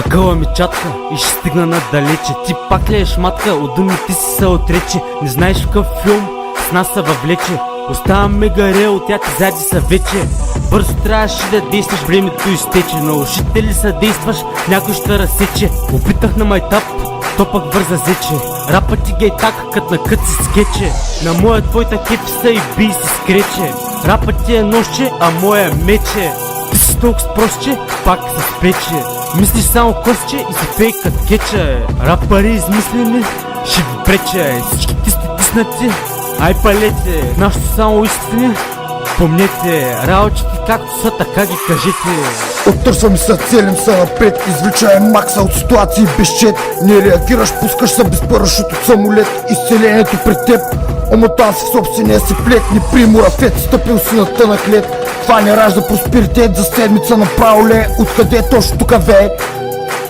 Акъла ми чатка и ще стигна надалече. Ти пак ли е шматка, от думите си се отрече. Не знаеш в какъв филм с нас се въвлече. Оставаме гаре, от тя ти зади са вече. Бързо трябваше да действаш, времето изтече. На ушите ли съдействаш, някой ще разсече. Опитах на майтап, то пък бърза зече. Рапът ти гей така, кът на кът си скече. На моя твоята кефи са и би си скрече. Рапът ти е нощче, а моя мече. Ти си толкова спросче, пак се спече. Мислиш само костче и се фейкът кече. Рапъри измислени, ще ви прече. Всички ти сте тиснати, ай палете. Нашето само истини, помнете. Работите както са, така ги кажете. Оттърсвам се, целим се напред, извличаем макса от ситуации безчет. Не реагираш, пускаш се без парашют от самолет. Изцелението пред теб, омотан си в собствения си плет. Не примора фет, стъпил си на тънък лед. Това не ражда просперитет, за седмица направо ле. Откъде точно тука вее?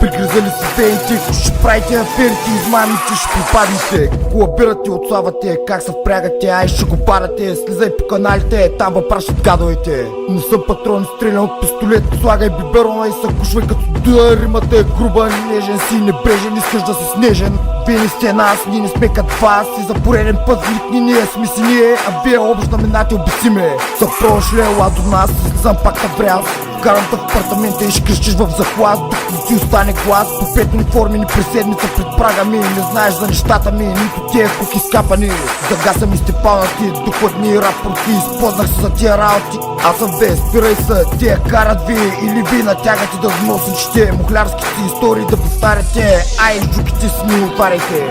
Пригризали си вените, ще правите аферите, измамите, ще припаднете. Колабирате, отславате, как се впрягате, ай ще го парате. Слизай по каналите, там въпращат гадовете. Не съм патрон, стрелям от пистолет. Слагай биберона и се кушвай като дуя. Римата е груба, нежен си, небрежен, искаш да си снежен. Вие не сте нас, ние не сме като вас. И за пореден път великни ние сме си ние, а вие общо минате обесиме. За прошле ела до нас, слизам пак на бряз. Вкарам те в апартамента и ще крещиш в захлас, докато ти остане глас. По 5 униформени през седмица пред прага ми. Не знаеш за нещата ми, нито тия куки скапани. Загасам и степалнати, докладни рапорти. Изпознах се за тия работи. Аз съм без, спирай се, тия карат ви. Или ви натягате да вносичите мухлярските истории да повтаряте. Ай, жуките си ни отваряйте.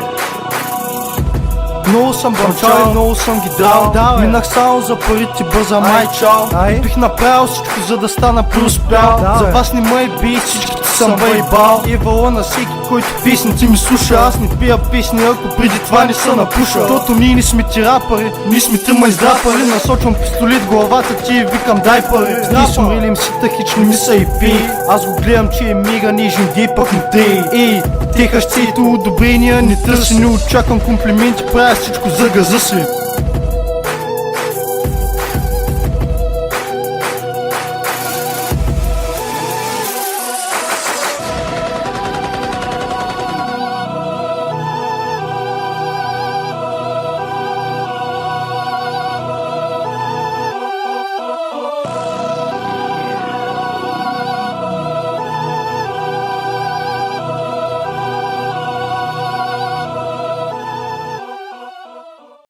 Много съм бърчал и много съм ги драл. Минах само за парите, бърза майчал. Бих направил всичко, за да стана преуспял. За вас не ме би, всичките съм въйбал. И вала на всеки, който песните ми слуша. Аз не пия песни, ако преди това не са напуша. Защото ние не сме ти рапъри, ние сме трима издрапари. Насочвам пистолет в главата ти и викам дай пари. Ние съм рили мсита, хич не ми са и пи. Аз го гледам, че е мега нежен гей, пък не тей. Ей, техаш цето одобрения, не търси, не очаквам комплименти, правя всичко за газа си.